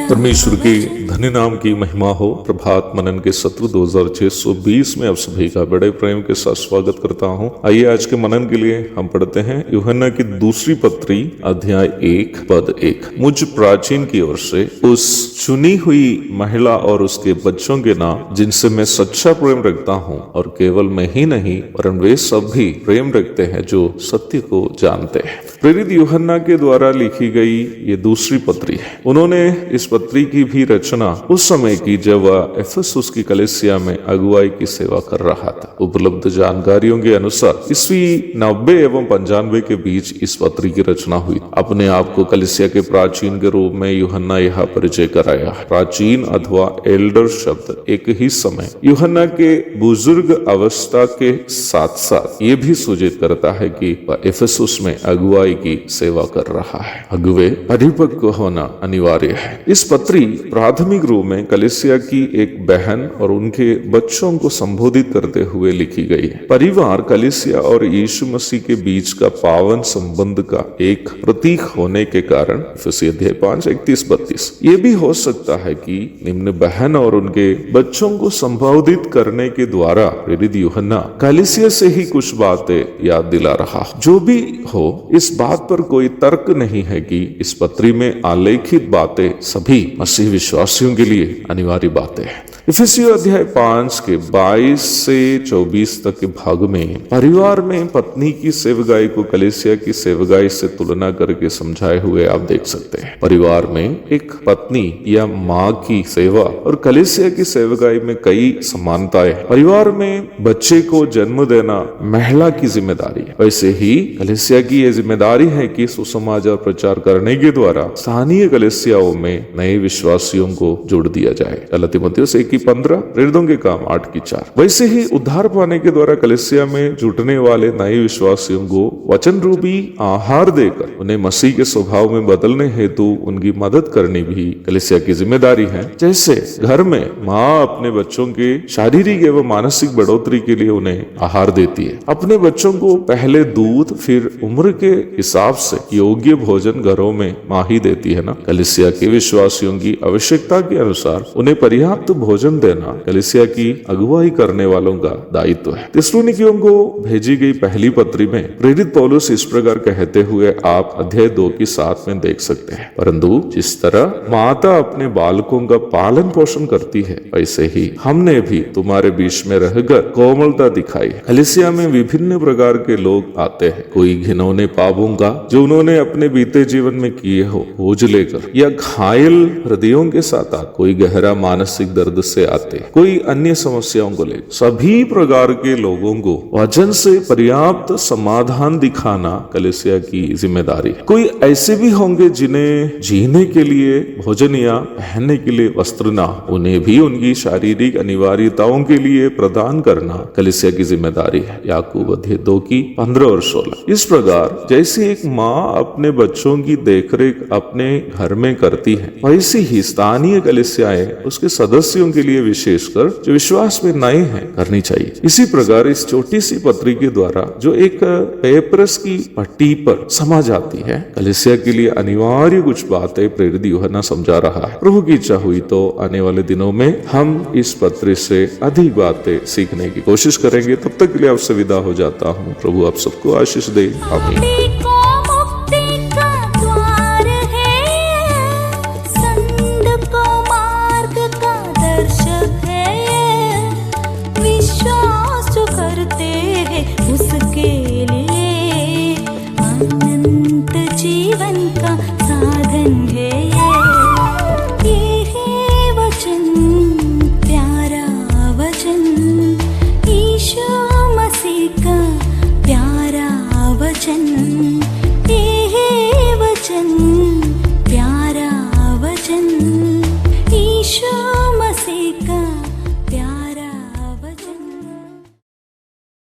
परमेश्वर के धन्य नाम की महिमा हो। प्रभात मनन के सत्र 2620 में आप सभी का बड़े प्रेम के साथ स्वागत करता हूं। आइए आज के मनन के लिए हम पढ़ते हैं यूहन्ना की दूसरी पत्री अध्याय 1 पद 1। मुझ प्राचीन की ओर से उस चुनी हुई महिला और उसके बच्चों के नाम जिनसे मैं सच्चा प्रेम रखता हूं, और केवल मैं ही नहीं वरन वे सब भी प्रेम रखते हैं जो सत्य को जानते हैं। प्रेरित यूहन्ना के द्वारा लिखी गई ये दूसरी पत्री है। उन्होंने इस पत्री की भी रचना उस समय की जब वह एफेसुस की कलीसिया में अगुवाई की सेवा कर रहा था। उपलब्ध जानकारियों के अनुसार ईस्वी 90 एवं 95 के बीच इस पत्री की रचना हुई। अपने आप को कलीसिया के प्राचीन के रूप में यूहन्ना यह परिचय कराया है। प्राचीन अथवा एल्डर शब्द एक ही समय यूहन्ना के बुजुर्ग अवस्था के साथ साथ ये भी सूचित करता है कि वह एफेसुस में अगुवाई की सेवा कर रहा है। अगुवे परिपक्व होना अनिवार्य है। इस पत्री प्राथमिक रूप में कलीसिया की एक बहन और उनके बच्चों को संबोधित करते हुए लिखी गई है। परिवार कलीसिया और यीशु मसीह के बीच का पावन संबंध का एक प्रतीक होने के कारण इफिसी अध्याय 5 31-32 ये भी हो सकता है कि निम्न बहन और उनके बच्चों को संबोधित करने के द्वारा प्रेरित यूहन्ना कलीसिया से ही कुछ बातें याद दिला रहा। जो भी हो, इस बात पर कोई तर्क नहीं है कि इस पत्री में आलेखित बातें सभी मसीह विश्वासियों के लिए अनिवार्य बातें हैं। इफिसियों अध्याय 5 के 22 से 24 तक के भाग में परिवार में पत्नी की सेवगाई को कलीसिया की सेवगाई से तुलना करके समझाए हुए आप देख सकते हैं। परिवार में एक पत्नी या माँ की सेवा और कलीसिया की सेवगाई में कई समानताएं। परिवार में बच्चे को जन्म देना महिला की जिम्मेदारी है, वैसे ही कलीसिया की यह जिम्मेदारी है कि सुसमाचार प्रचार करने के द्वारा स्थानीय कलीसियाओं में नए विश्वासियों को जोड़ दिया जाए। गलातियों 1:15, प्रेरितों के काम 8:4। वैसे ही उद्धार पाने के द्वारा कलीसिया में जुटने वाले नए विश्वासियों को वचन रूपी आहार देकर उन्हें मसीह के स्वभाव में बदलने हेतु उनकी मदद करनी भी कलीसिया की जिम्मेदारी है। जैसे घर में माँ अपने बच्चों के शारीरिक एवं मानसिक बढ़ोतरी के लिए उन्हें आहार देती है। अपने बच्चों को पहले दूध फिर उम्र के हिसाब से योग्य भोजन घरों में माँ ही देती है ना। कलीसिया के विश्वासियों की आवश्यकता के अनुसार उन्हें पर्याप्त भोजन देना कलीसिया की अगुवाई करने वालों का दायित्व है। थिस्सलुनीकियों को भेजी गई पहली पत्री में प्रेरित पौलुस इस प्रकार कहते हुए आप अध्याय 2 की 7 में देख सकते हैं, परंतु जिस तरह माता अपने बालकों का पालन पोषण करती है, वैसे ही हमने भी तुम्हारे बीच में रहकर कोमलता दिखाई। कलीसिया में विभिन्न प्रकार के लोग आते हैं। कोई घिनौने पापों का जो उन्होंने अपने बीते जीवन में किए हो बोझ लेकर, या घायल हृदयों के साथ कोई गहरा मानसिक दर्द से आते, कोई अन्य समस्याओं को ले। सभी प्रकार के लोगों को वचन से पर्याप्त समाधान दिखाना कलीसिया की जिम्मेदारी है। कोई ऐसे भी होंगे जिन्हें जीने के लिए भोजन या पहनने के लिए वस्त्र ना, उन्हें भी उनकी शारीरिक अनिवार्यताओं के लिए प्रदान करना कलीसिया की जिम्मेदारी है। याकूब अध्याय 2:15 और 16। इस प्रकार जैसे एक माँ अपने बच्चों की देखरेख अपने घर में करती है, वैसे ही स्थानीय कलीसियाएं उसके सदस्यों के लिए विशेषकर जो विश्वास में नए हैं करनी चाहिए। इसी प्रकार इस छोटी सी पत्री के द्वारा जो एक पेपरस की पट्टी पर समझ आती है, कलीसिया के लिए अनिवार्य कुछ बातें प्रेरित यूहन्ना समझा रहा है। प्रभु की इच्छा हुई तो आने वाले दिनों में हम इस पत्री से अधिक बातें सीखने की कोशिश करेंगे। तब तक के लिए आपसे विदा हो जाता हूँ। प्रभु आप सबको आशीष दे। आमीन।